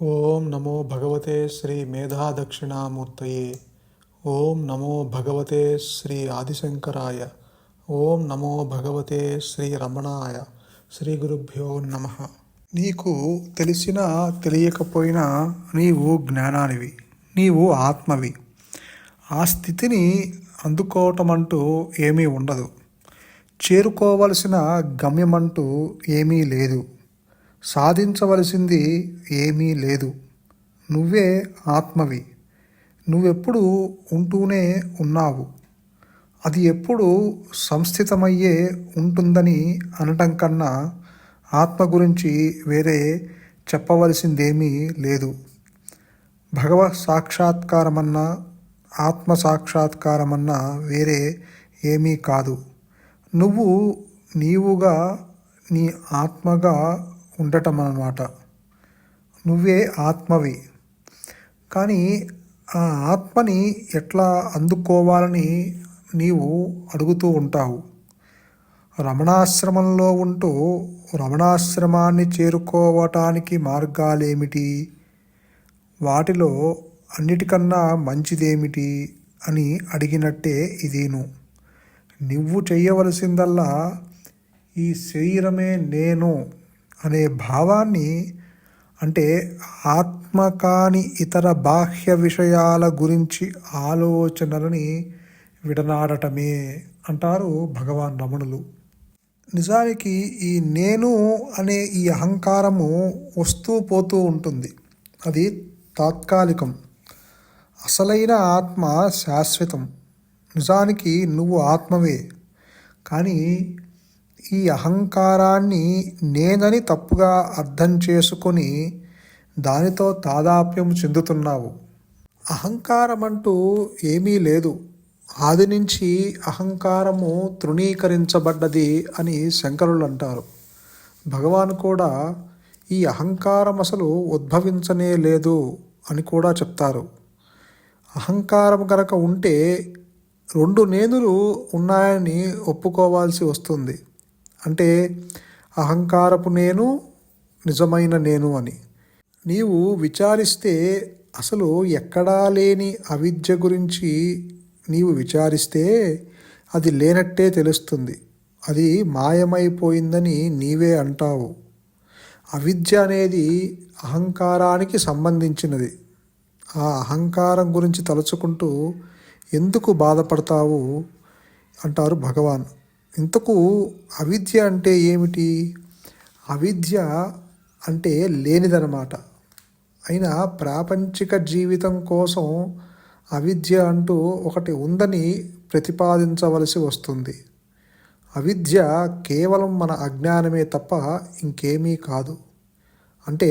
ఓం నమో భగవతే శ్రీ మేధాదక్షిణామూర్తయే. ఓం నమో భగవతే శ్రీ ఆదిశంకరాయ. ఓం నమో భగవతే శ్రీ రమణాయ. శ్రీ గురుభ్యో నమ. నీకు తెలిసినా తెలియకపోయినా నీవు జ్ఞానానివి, నీవు ఆత్మవి. ఆ స్థితిని అందుకోవటమంటూ ఏమీ ఉండదు. చేరుకోవలసిన గమ్యమంటూ ఏమీ లేదు. సాధించవలసింది ఏమీ లేదు. నువ్వే ఆత్మవి. నువ్వెప్పుడు ఉంటూనే ఉన్నావు. అది ఎప్పుడు సంస్థితమయ్యే ఉంటుందని అనటం కన్నా ఆత్మ గురించి వేరే చెప్పవలసిందేమీ లేదు. భగవత్ సాక్షాత్కారమన్నా ఆత్మ సాక్షాత్కారమన్నా వేరే ఏమీ కాదు. నువ్వు నీవుగా నీ ఆత్మగా ఉండటం అన్నమాట. నువ్వే ఆత్మవి. కానీ ఆ ఆత్మని ఎట్లా అందుకోవాలని నీవు అడుగుతూ ఉంటావు. రమణాశ్రమంలో ఉంటూ రమణాశ్రమాన్ని చేరుకోవటానికి మార్గాలేమిటి, వాటిలో అన్నిటికన్నా మంచిదేమిటి అని అడిగినట్టే ఇదేను. నువ్వు చేయవలసిందల్లా ఈ శరీరమే నేను అనే భావాన్ని, అంటే ఆత్మ కాని ఇతర బాహ్య విషయాల గురించి ఆలోచనలని విడనాడటమే అంటారు భగవాన్ రమణులు. నిజానికి ఈ నేను అనే ఈ అహంకారము వస్తూ పోతూ ఉంటుంది. అది తాత్కాలికం. అసలైన ఆత్మ శాశ్వతం. నిజానికి నువ్వు ఆత్మవే. కానీ ఈ అహంకారాన్ని నేనని తప్పుగా అర్థం చేసుకొని దానితో తాదాప్యం చెందుతున్నావు. అహంకారం అంటూ ఏమీ లేదు. ఆది నుంచి అహంకారము తృణీకరించబడ్డది అని శంకరులు అంటారు. భగవాన్ కూడా ఈ అహంకారం అసలు ఉద్భవించనే లేదు అని కూడా చెప్తారు. అహంకారం కనుక ఉంటే రెండు నేనులు ఉన్నాయని ఒప్పుకోవాల్సి వస్తుంది. అంటే అహంకారపు నేను, నిజమైన నేను అని. నీవు విచారిస్తే అసలు ఎక్కడా లేని అవిద్య గురించి నీవు విచారిస్తే అది లేనట్టే తెలుస్తుంది. అది మాయమైపోయిందని నీవే అంటావు. అవిద్య అనేది అహంకారానికి సంబంధించినది. ఆ అహంకారం గురించి తలుచుకుంటూ ఎందుకు బాధపడతావు అంటారు భగవాన్. ఇంతకు అవిద్య అంటే ఏమిటి? అవిద్య అంటే లేనిదనమాట. అయినా ప్రాపంచిక జీవితం కోసం అవిద్య అంటూ ఒకటి ఉందని ప్రతిపాదించవలసి వస్తుంది. అవిద్య కేవలం మన అజ్ఞానమే తప్ప ఇంకేమీ కాదు. అంటే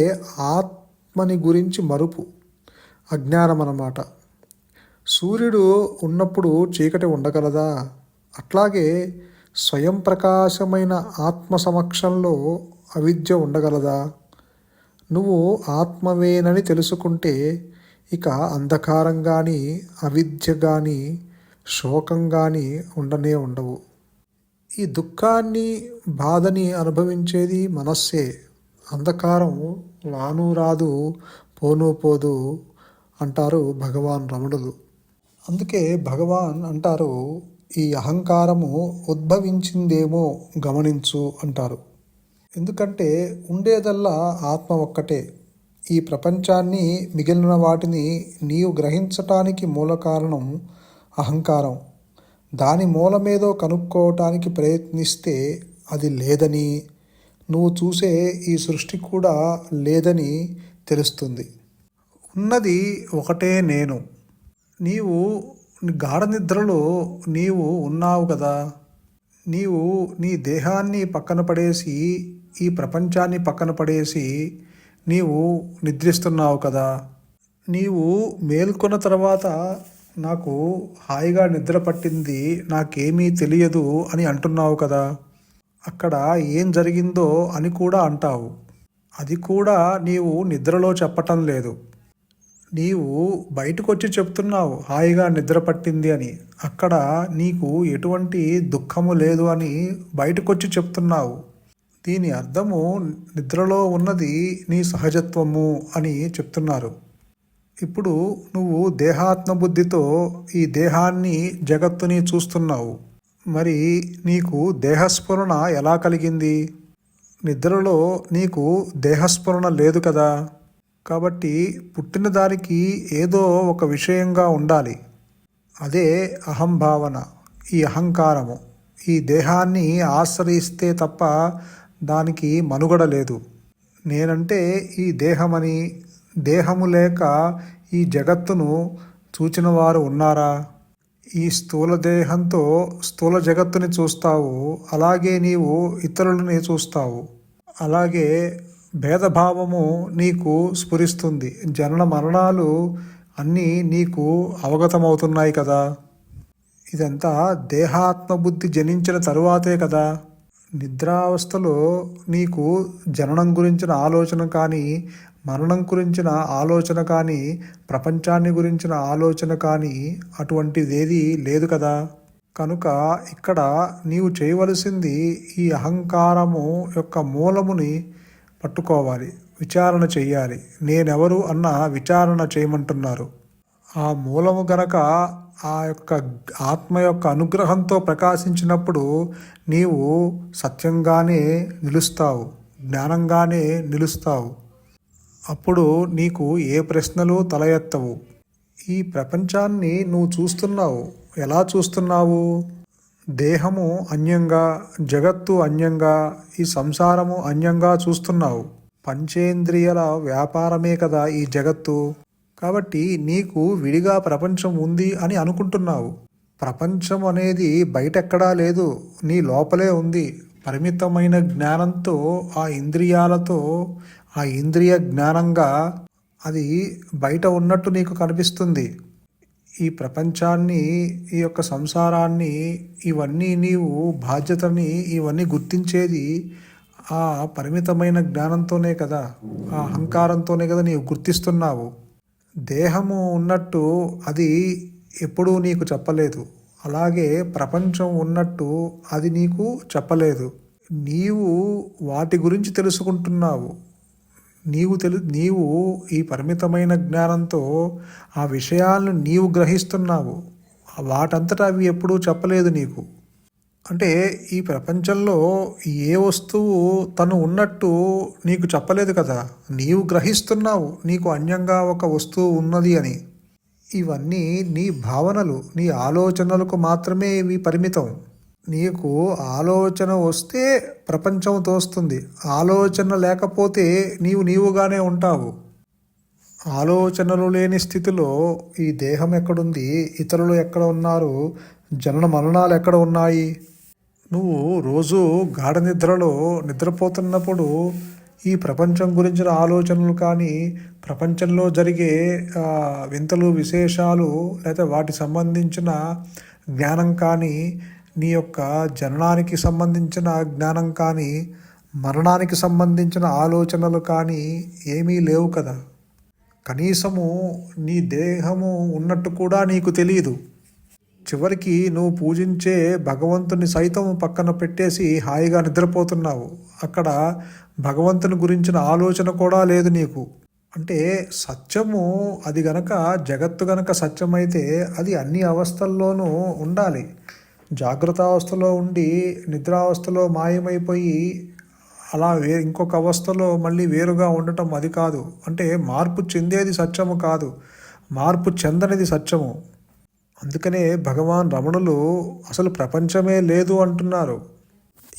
ఆత్మని గురించి మరుపు, అజ్ఞానం అన్నమాట. సూర్యుడు ఉన్నప్పుడు చీకటి ఉండగలదా? అట్లాగే స్వయం ప్రకాశమైన ఆత్మ సమక్షంలో అవిద్య ఉండగలదా? నువ్వు ఆత్మవేనని తెలుసుకుంటే ఇక అంధకారం కానీ, అవిద్య కానీ, శోకం కానీ ఉండనే ఉండవు. ఈ దుఃఖాన్ని, బాధని అనుభవించేది మనస్సే. అంధకారం రాను రాదు, పోను పోదు అంటారు భగవాన్ రమణులు. అందుకే భగవాన్ అంటారు, ఈ అహంకారము ఉద్భవించిందేమో గమనించు అంటారు. ఎందుకంటే ఉండేదల్లా ఆత్మ ఒక్కటే. ఈ ప్రపంచాన్ని, మిగిలిన వాటిని నీవు గ్రహించటానికి మూల కారణం అహంకారం. దాని మూలమేదో కనుక్కోవటానికి ప్రయత్నిస్తే అది లేదని, నువ్వు చూసే ఈ సృష్టి కూడా లేదని తెలుస్తుంది. ఉన్నది ఒకటే నేను. నీవు గాఢ నిద్రలో నీవు ఉన్నావు కదా. నీవు నీ దేహాన్ని పక్కన పడేసి, ఈ ప్రపంచాన్ని పక్కన పడేసి నీవు నిద్రిస్తున్నావు కదా. నీవు మేల్కొన్న తర్వాత నాకు హాయిగా నిద్ర పట్టింది, నాకేమీ తెలియదు అని అంటున్నావు కదా. అక్కడ ఏం జరిగిందో అని కూడా అంటావు. అది కూడా నీవు నిద్రలో చెప్పటం లేదు. నీవు బయటకు వచ్చి చెప్తున్నావు హాయిగా నిద్ర పట్టింది అని. అక్కడ నీకు ఎటువంటి దుఃఖము లేదు అని బయటకు వచ్చి చెప్తున్నావు. దీని అర్థము నిద్రలో ఉన్నది నీ సహజత్వము అని చెప్తున్నారు. ఇప్పుడు నువ్వు దేహాత్మ బుద్ధితో ఈ దేహాన్ని జగత్తుని చూస్తున్నావు. మరి నీకు దేహస్ఫురణ ఎలా కలిగింది? నిద్రలో నీకు దేహస్ఫురణ లేదు కదా. కాబట్టి పుట్టిన దానికి ఏదో ఒక విషయంగా ఉండాలి. అదే అహంభావన, ఈ అహంకారము. ఈ దేహాన్ని ఆశ్రయిస్తే తప్ప దానికి మనుగడ లేదు. నేనంటే ఈ దేహమని, దేహము లేక ఈ జగత్తును చూచిన వారు ఉన్నారా? ఈ స్థూల దేహంతో స్థూల జగత్తుని చూస్తావు, అలాగే నీవు ఇతరులని చూస్తావు. అలాగే భేదభావము నీకు స్ఫురిస్తుంది. జనన మరణాలు అన్నీ నీకు అవగతమవుతున్నాయి కదా. ఇదంతా దేహాత్మబుద్ధి జనించిన తరువాతే కదా. నిద్రావస్థలో నీకు జననం గురించిన ఆలోచన కానీ, మరణం గురించిన ఆలోచన కానీ, ప్రపంచాన్ని గురించిన ఆలోచన కానీ అటువంటిదేదీ లేదు కదా. కనుక ఇక్కడ నీవు చేయవలసింది ఈ అహంకారము యొక్క మూలముని పట్టుకోవాలి, విచారణ చెయ్యాలి. నేనెవరు అన్న విచారణ చేయమంటున్నారు. ఆ మూలము గనక ఆ యొక్క ఆత్మ యొక్క అనుగ్రహంతో ప్రకాశించినప్పుడు నీవు సత్యంగానే నిలుస్తావు, జ్ఞానంగానే నిలుస్తావు. అప్పుడు నీకు ఏ ప్రశ్నలు తల ఎత్తవు. ఈ ప్రపంచాన్ని నువ్వు చూస్తున్నావు. ఎలా చూస్తున్నావు? దేహము అన్యంగా, జగత్తు అన్యంగా, ఈ సంసారము అన్యంగా చూస్తున్నావు. పంచేంద్రియాల వ్యాపారమే కదా ఈ జగత్తు. కాబట్టి నీకు విడిగా ప్రపంచం ఉంది అని అనుకుంటున్నావు. ప్రపంచం అనేది బయటెక్కడా లేదు, నీ లోపలే ఉంది. పరిమితమైన జ్ఞానంతో, ఆ ఇంద్రియాలతో, ఆ ఇంద్రియ జ్ఞానంగా అది బయట ఉన్నట్టు నీకు కనిపిస్తుంది. ఈ ప్రపంచాన్ని, ఈ యొక్క సంసారాన్ని, ఇవన్నీ నీవు బాధ్యతని ఇవన్నీ గుర్తించేది ఆ పరిమితమైన జ్ఞానంతోనే కదా, ఆ అహంకారంతోనే కదా నీవు గుర్తిస్తున్నావు. దేహము ఉన్నట్టు అది ఎప్పుడూ నీకు చెప్పలేదు. అలాగే ప్రపంచం ఉన్నట్టు అది నీకు చెప్పలేదు. నీవు వాటి గురించి తెలుసుకుంటున్నావు. నీవు ఈ పరిమితమైన జ్ఞానంతో ఆ విషయాలను నీవు గ్రహిస్తున్నావు. వాటంతటా అవి ఎప్పుడూ చెప్పలేదు నీకు. అంటే ఈ ప్రపంచంలో ఏ వస్తువు తను ఉన్నట్టు నీకు చెప్పలేదు కదా. నీవు గ్రహిస్తున్నావు నీకు అన్యంగా ఒక వస్తువు ఉన్నది అని. ఇవన్నీ నీ భావనలు, నీ ఆలోచనలకు మాత్రమే ఇవి పరిమితం. నీకు ఆలోచన వస్తే ప్రపంచం తోస్తుంది. ఆలోచన లేకపోతే నీవుగానే ఉంటావు. ఆలోచనలు లేని స్థితిలో ఈ దేహం ఎక్కడుంది, ఇతరులు ఎక్కడ ఉన్నారు, జనన మరణాలు ఎక్కడ ఉన్నాయి? నువ్వు రోజు గాఢ నిద్రలో నిద్రపోతున్నప్పుడు ఈ ప్రపంచం గురించిన ఆలోచనలు కానీ, ప్రపంచంలో జరిగే వింతలు విశేషాలు, లేదా వాటి సంబంధించిన జ్ఞానం కానీ, నీ యొక్క జననానికి సంబంధించిన జ్ఞానం కానీ, మరణానికి సంబంధించిన ఆలోచనలు కానీ ఏమీ లేవు కదా. కనీసము నీ దేహము ఉన్నట్టు కూడా నీకు తెలియదు. చివరికి నువ్వు పూజించే భగవంతుని సైతం పక్కన పెట్టేసి హాయిగా నిద్రపోతున్నావు. అక్కడ భగవంతుని గురించిన ఆలోచన కూడా లేదు నీకు. అంటే సత్యము అది గనక, జగత్తు గనక సత్యమైతే అది అన్ని అవస్థల్లోనూ ఉండాలి. జాగ్రత్త అవస్థలో ఉండి నిద్రావస్థలో మాయమైపోయి అలా ఇంకొక అవస్థలో మళ్ళీ వేరుగా ఉండటం అది కాదు. అంటే మార్పు చెందేది సత్యము కాదు, మార్పు చెందనిది సత్యము. అందుకనే భగవాన్ రమణులు అసలు ప్రపంచమే లేదు అంటున్నారు.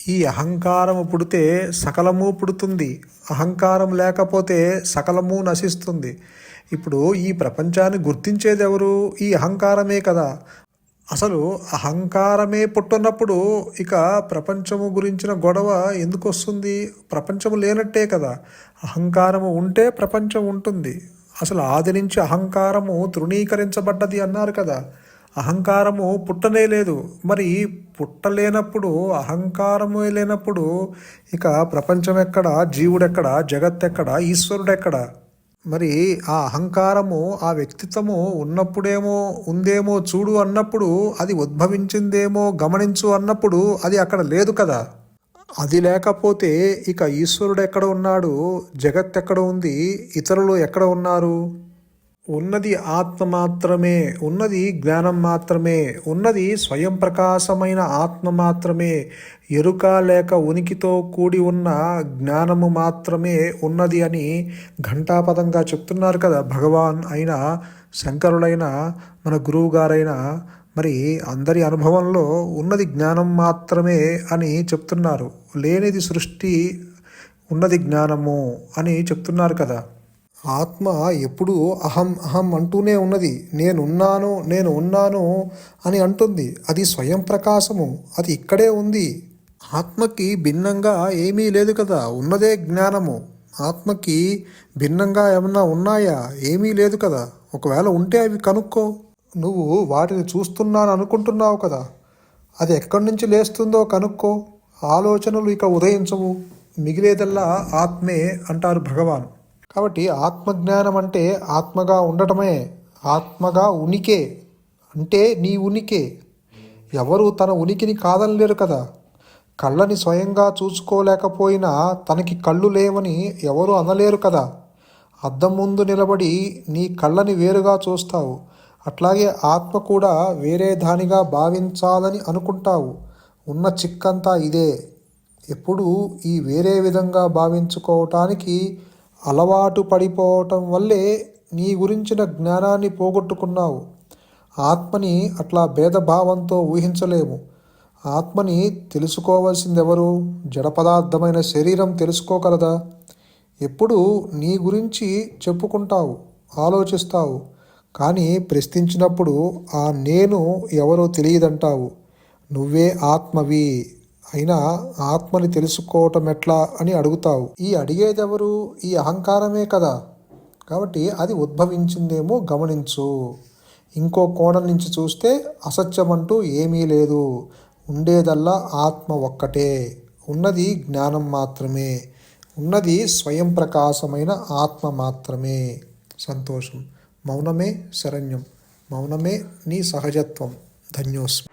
ఈ అహంకారము పుడితే సకలము పుడుతుంది, అహంకారం లేకపోతే సకలము నశిస్తుంది. ఇప్పుడు ఈ ప్రపంచాన్ని గుర్తించేది ఎవరు? ఈ అహంకారమే కదా. అసలు అహంకారమే పుట్టినప్పుడు ఇక ప్రపంచము గురించిన గొడవ ఎందుకు వస్తుంది? ప్రపంచము లేనట్టే కదా. అహంకారము ఉంటే ప్రపంచం ఉంటుంది. అసలు ఆది నుంచి అహంకారము తృణీకరించబడ్డది అన్నారు కదా. అహంకారము పుట్టనే లేదు. మరి పుట్టలేనప్పుడు, అహంకారమే లేనప్పుడు ఇక ప్రపంచం ఎక్కడ, జీవుడెక్కడ, జగత్తెక్కడ, ఈశ్వరుడెక్కడ? మరి ఆ అహంకారము, ఆ వ్యక్తిత్వము ఉన్నప్పుడేమో ఉందేమో చూడు అన్నప్పుడు, అది ఉద్భవించిందేమో గమనించు అన్నప్పుడు అది అక్కడ లేదు కదా. అది లేకపోతే ఇక ఈశ్వరుడు ఎక్కడ ఉన్నాడు, జగత్ ఎక్కడ ఉంది, ఇతరులు ఎక్కడ ఉన్నారు? ఉన్నది ఆత్మ మాత్రమే, ఉన్నది జ్ఞానం మాత్రమే, ఉన్నది స్వయం ప్రకాశమైన ఆత్మ మాత్రమే. ఎరుక లేక ఉనికితో కూడి ఉన్న జ్ఞానము మాత్రమే ఉన్నది అని ఘంటాపదంగా చెప్తున్నారు కదా భగవాన్ అయినా, శంకరులైన, మన గురువు గారైనా. మరి అందరి అనుభవంలో ఉన్నది జ్ఞానం మాత్రమే అని చెప్తున్నారు. లేనిది సృష్టి, ఉన్నది జ్ఞానము అని చెప్తున్నారు కదా. ఆత్మ ఎప్పుడూ అహం అహం అంటూనే ఉన్నది. నేనున్నాను నేను ఉన్నాను అని అంటుంది. అది స్వయం ప్రకాశము, అది ఇక్కడే ఉంది. ఆత్మకి భిన్నంగా ఏమీ లేదు కదా, ఉన్నదే జ్ఞానము. ఆత్మకి భిన్నంగా ఏమన్నా ఉన్నాయా? ఏమీ లేదు కదా. ఒకవేళ ఉంటే అవి కనుక్కో. నువ్వు వాటిని చూస్తున్నాను అనుకుంటున్నావు కదా, అది ఎక్కడి నుంచి లేస్తుందో కనుక్కో. ఆలోచనలు ఇక ఉదయించవు, మిగిలేదల్లా ఆత్మే అంటారు భగవాన్. కాబట్టి ఆత్మజ్ఞానం అంటే ఆత్మగా ఉండటమే, ఆత్మగా ఉనికే. అంటే నీ ఉనికే. ఎవరు తన ఉనికిని కాదనలేరు కదా. కళ్ళని స్వయంగా చూసుకోలేకపోయినా తనకి కళ్ళు లేవని ఎవరు అనలేరు కదా. అద్దం ముందు నిలబడి నీ కళ్ళని వేరుగా చూస్తావు, అట్లాగే ఆత్మ కూడా వేరే దానిగా భావించాలని అనుకుంటావు. ఉన్న చిక్కంతా ఇదే. ఎప్పుడు ఈ వేరే విధంగా భావించుకోవటానికి అలవాటు పడిపోవటం వల్లే నీ గురించిన జ్ఞానాన్ని పోగొట్టుకున్నావు. ఆత్మని అట్లా భేదభావంతో ఊహించలేము. ఆత్మని తెలుసుకోవాల్సిందెవరు? జడ పదార్థమైన శరీరం తెలుసుకోగలదా? ఎప్పుడు నీ గురించి చెప్పుకుంటావు, ఆలోచిస్తావు. కానీ ప్రశ్నించినప్పుడు ఆ నేను ఎవరో తెలియదంటావు. నువ్వే ఆత్మవి అయినా ఆత్మని తెలుసుకోవటం ఎట్లా అని అడుగుతావు. ఈ అడిగేదెవరు? ఈ అహంకారమే కదా. కాబట్టి అది ఉద్భవించిందేమో గమనించు. ఇంకో కోణం నుంచి చూస్తే అసత్యమంటూ ఏమీ లేదు. ఉండేదల్లా ఆత్మ ఒక్కటే. ఉన్నది జ్ఞానం మాత్రమే. ఉన్నది స్వయం ప్రకాశమైన ఆత్మ మాత్రమే. సంతోషం. మౌనమే శరణ్యం. మౌనమే నీ సహజత్వం. ధన్యోస్మి.